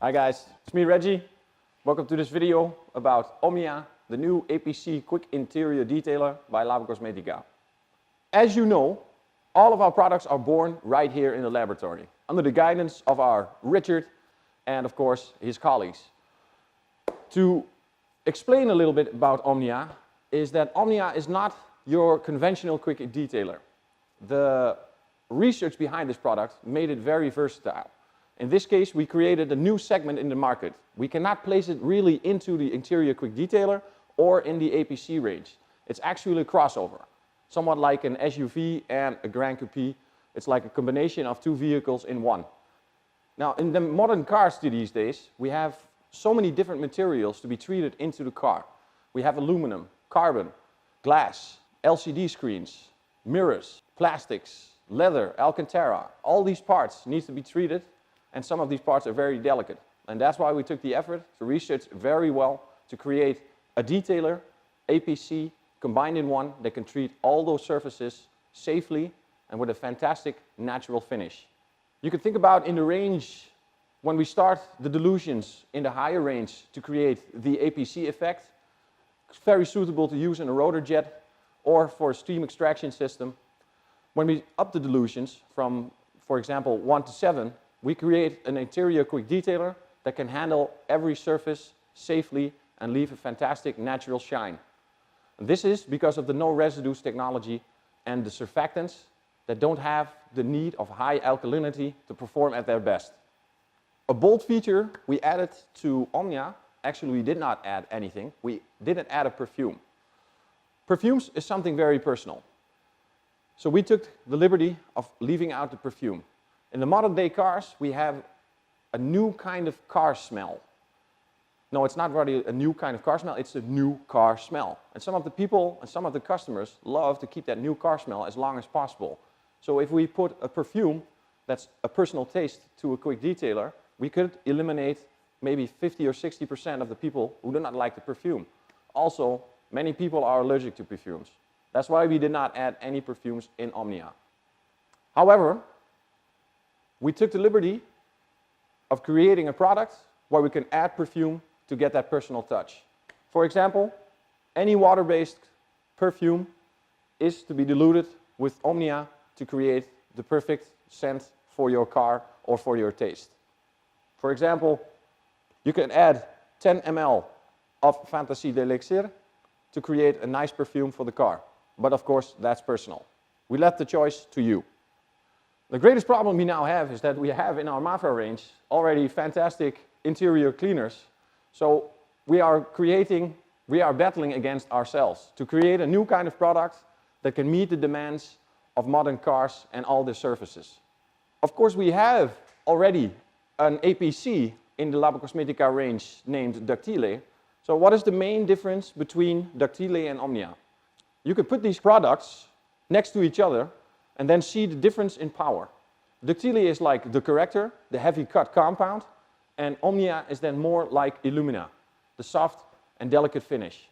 Hi guys, it's me Reggie. Welcome to this video about Omnia, the new APC quick interior detailer by Labocosmetica. As you know, all of our products are born right here in the laboratory, under the guidance of our Richard and of course his colleagues. To explain a little bit about Omnia is that Omnia is not your conventional quick detailer. The research behind this product made it very versatile. In this case, we created a new segment in the market. We cannot place it really into the interior quick detailer or in the APC range. It's actually a crossover, somewhat like an SUV and a Grand Coupe. It's like a combination of two vehicles in one. Now, in the modern cars these days, we have so many different materials to be treated into the car. We have aluminum, carbon, glass, LCD screens, mirrors, plastics, leather, Alcantara. All these parts need to be treated, and some of these parts are very delicate. And that's why we took the effort to research very well to create a detailer, APC, combined in one that can treat all those surfaces safely and with a fantastic natural finish. You can think about in the range, when we start the dilutions in the higher range to create the APC effect, it's very suitable to use in a rotor jet or for a steam extraction system. When we up the dilutions from, for example, 1 to 7, we create an interior quick detailer that can handle every surface safely and leave a fantastic natural shine. And this is because of the no residues technology and the surfactants that don't have the need of high alkalinity to perform at their best. A bold feature we added to Omnia, actually we did not add anything, we didn't add a perfume. Perfumes is something very personal. So we took the liberty of leaving out the perfume. In the modern day cars, we have a new kind of car smell. No, it's not really a new kind of car smell, it's a new car smell. And some of the people and some of the customers love to keep that new car smell as long as possible. So if we put a perfume that's a personal taste to a quick detailer, we could eliminate maybe 50 or 60% of the people who do not like the perfume. Also, many people are allergic to perfumes. That's why we did not add any perfumes in Omnia. However, we took the liberty of creating a product where we can add perfume to get that personal touch. For example, any water-based perfume is to be diluted with Omnia to create the perfect scent for your car or for your taste. For example, you can add 10 ml of Fantasy d'Elixir to create a nice perfume for the car. But of course, that's personal. We left the choice to you. The greatest problem we now have is that we have in our Mafra range already fantastic interior cleaners. So we are battling against ourselves to create a new kind of product that can meet the demands of modern cars and all the surfaces. Of course, we have already an APC in the Labocosmetica range named Ductile. So what is the main difference between Ductile and Omnia? You can put these products next to each other and then see the difference in power. Ductile is like the corrector, the heavy cut compound, and Omnia is then more like Illumina, the soft and delicate finish.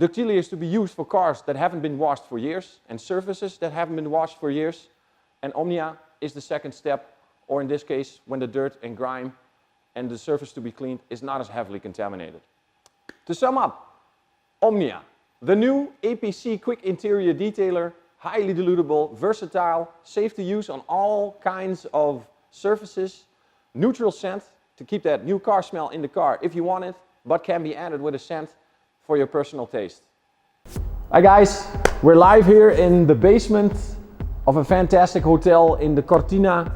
Ductile is to be used for cars that haven't been washed for years and surfaces that haven't been washed for years, and Omnia is the second step, or in this case, when the dirt and grime and the surface to be cleaned is not as heavily contaminated. To sum up, Omnia, the new APC quick interior detailer, highly dilutable, versatile, safe to use on all kinds of surfaces, neutral scent to keep that new car smell in the car if you want it, but can be added with a scent for your personal taste. Hi guys, we're live here in the basement of a fantastic hotel in the Cortina,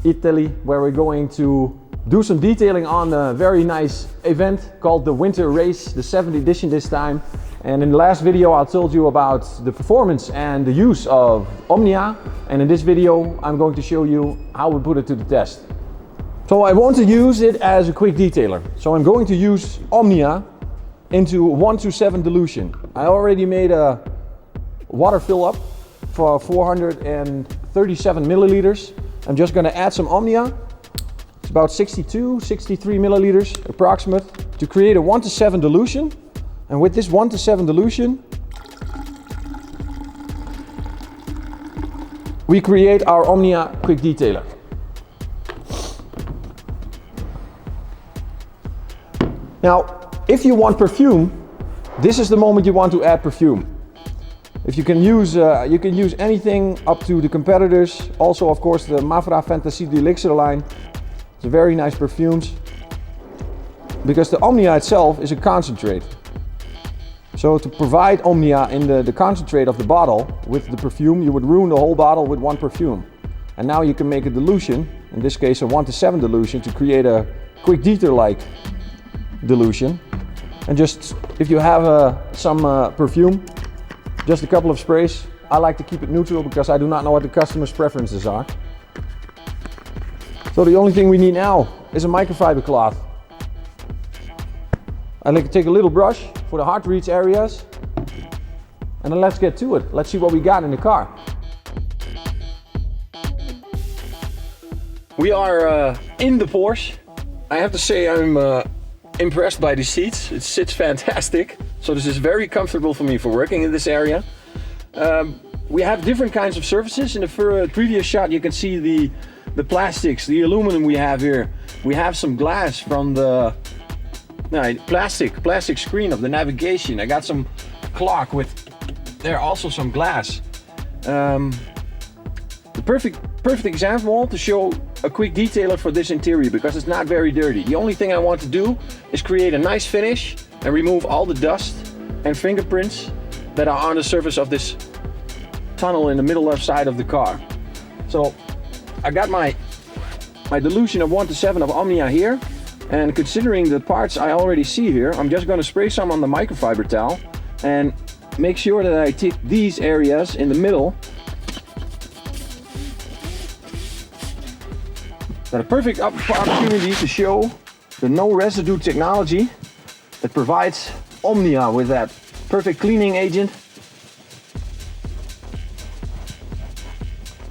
Italy, where we're going to do some detailing on a very nice event called the Winter Race, the 7th edition this time. And in the last video I told you about the performance and the use of Omnia, and in this video I'm going to show you how we put it to the test. So I want to use it as a quick detailer. So I'm going to use Omnia into 1 to 7 dilution. I already made a water fill up for 437 milliliters. I'm just going to add some Omnia. It's about 62, 63 milliliters approximate to create a 1 to 7 dilution. And with this 1 to 7 dilution, we create our Omnia quick detailer. Now, if you want perfume, this is the moment you want to add perfume. If you can use anything up to the competitors. Also, of course, the Mavra Fantasy Elixir line. It's a very nice perfumes. Because the Omnia itself is a concentrate. So to provide Omnia in the concentrate of the bottle with the perfume, you would ruin the whole bottle with one perfume. And now you can make a dilution, in this case a 1:7 dilution, to create a quick detail-like dilution. And just, if you have some perfume, just a couple of sprays. I like to keep it neutral because I do not know what the customer's preferences are. So the only thing we need now is a microfiber cloth. I like to take a little brush for the hard to reach areas. And then let's get to it. Let's see what we got in the car. We are in the Porsche. I have to say I'm impressed by the seats. It sits fantastic. So this is very comfortable for me for working in this area. We have different kinds of surfaces. In the previous shot you can see the plastics, the aluminum we have here. We have some glass from the plastic screen of the navigation. I got some clock with there also some glass. The perfect example to show a quick detailer for this interior because it's not very dirty. The only thing I want to do is create a nice finish and remove all the dust and fingerprints that are on the surface of this tunnel in the middle left side of the car. So I got my dilution of 1:7 of Omnia here, and considering the parts I already see here, I'm just going to spray some on the microfiber towel and make sure that I take these areas in the middle. Got a perfect opportunity to show the no residue technology that provides Omnia with that perfect cleaning agent.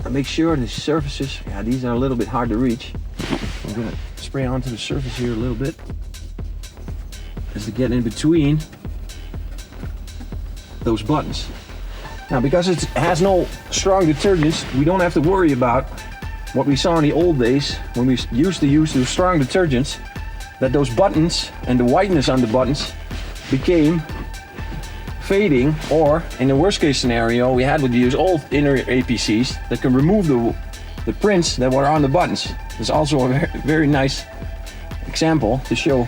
And make sure the surfaces, these are a little bit hard to reach. I'm gonna spray onto the surface here a little bit as to get in between those buttons. Now, because it has no strong detergents, we don't have to worry about what we saw in the old days when we used to use the strong detergents, that those buttons and the whiteness on the buttons became fading, or in the worst case scenario we had to use old inner APCs that can remove the prints that were on the buttons. It's also a very nice example to show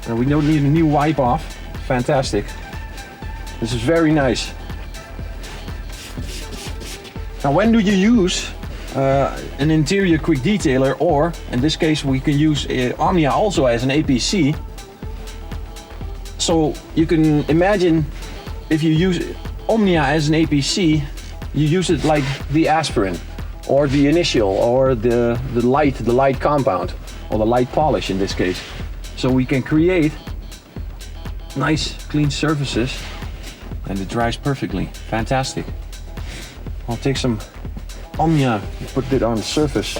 that we don't need a new wipe off. Fantastic. This is very nice. Now, when do you use an interior quick detailer, or in this case we can use Omnia also as an APC? So you can imagine if you use Omnia as an APC, you use it like the aspirin or the initial or the light compound or the light polish in this case. So we can create nice clean surfaces and it dries perfectly. Fantastic. I'll take some Omnia and put it on the surface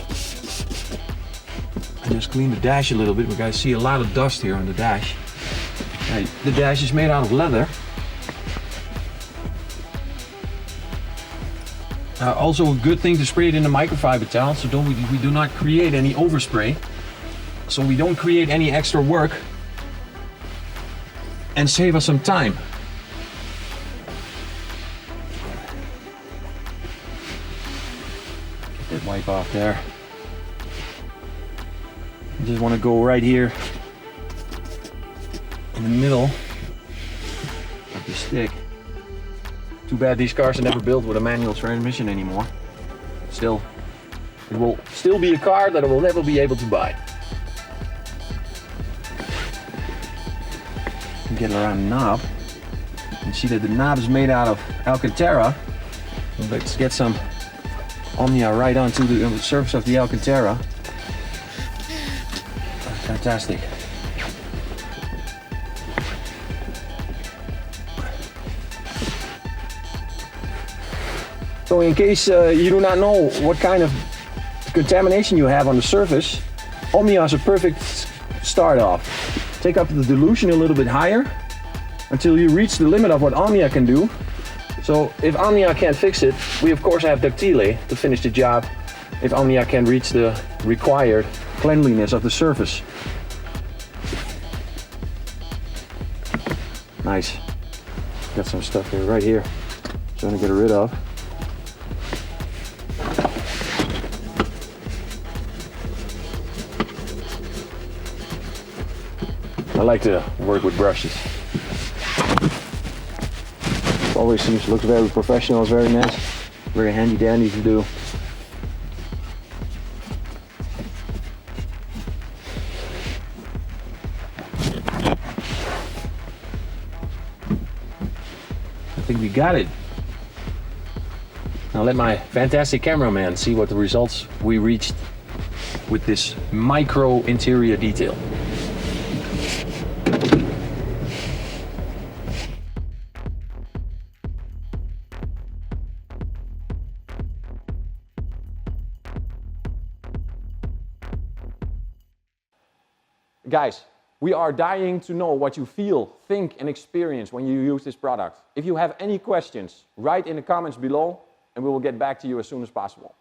and just clean the dash a little bit. We guys see a lot of dust here on the dash. The dash is made out of leather. Also a good thing to spray it in the microfiber towel, so we do not create any overspray. So we don't create any extra work and save us some time. Get that wipe off there. I just want to go right here in the middle of the stick. Too bad these cars are never built with a manual transmission anymore. Still, it will still be a car that I will never be able to buy. Get around the knob. You can see that the knob is made out of Alcantara. Let's get some Omnia right onto the surface of the Alcantara. Fantastic. So in case you do not know what kind of contamination you have on the surface, Omnia is a perfect start off. Take up the dilution a little bit higher until you reach the limit of what Omnia can do. So if Omnia can't fix it, we of course have Ductile to finish the job if Omnia can reach the required cleanliness of the surface. Nice. Got some stuff here, right here. So I'm gonna get rid of. I like to work with brushes. Always seems to look very professional, it's very nice, very handy dandy to do. I think we got it. Now let my fantastic cameraman see what the results we reached with this micro interior detail. Guys, we are dying to know what you feel, think and experience when you use this product. If you have any questions, write in the comments below and we will get back to you as soon as possible.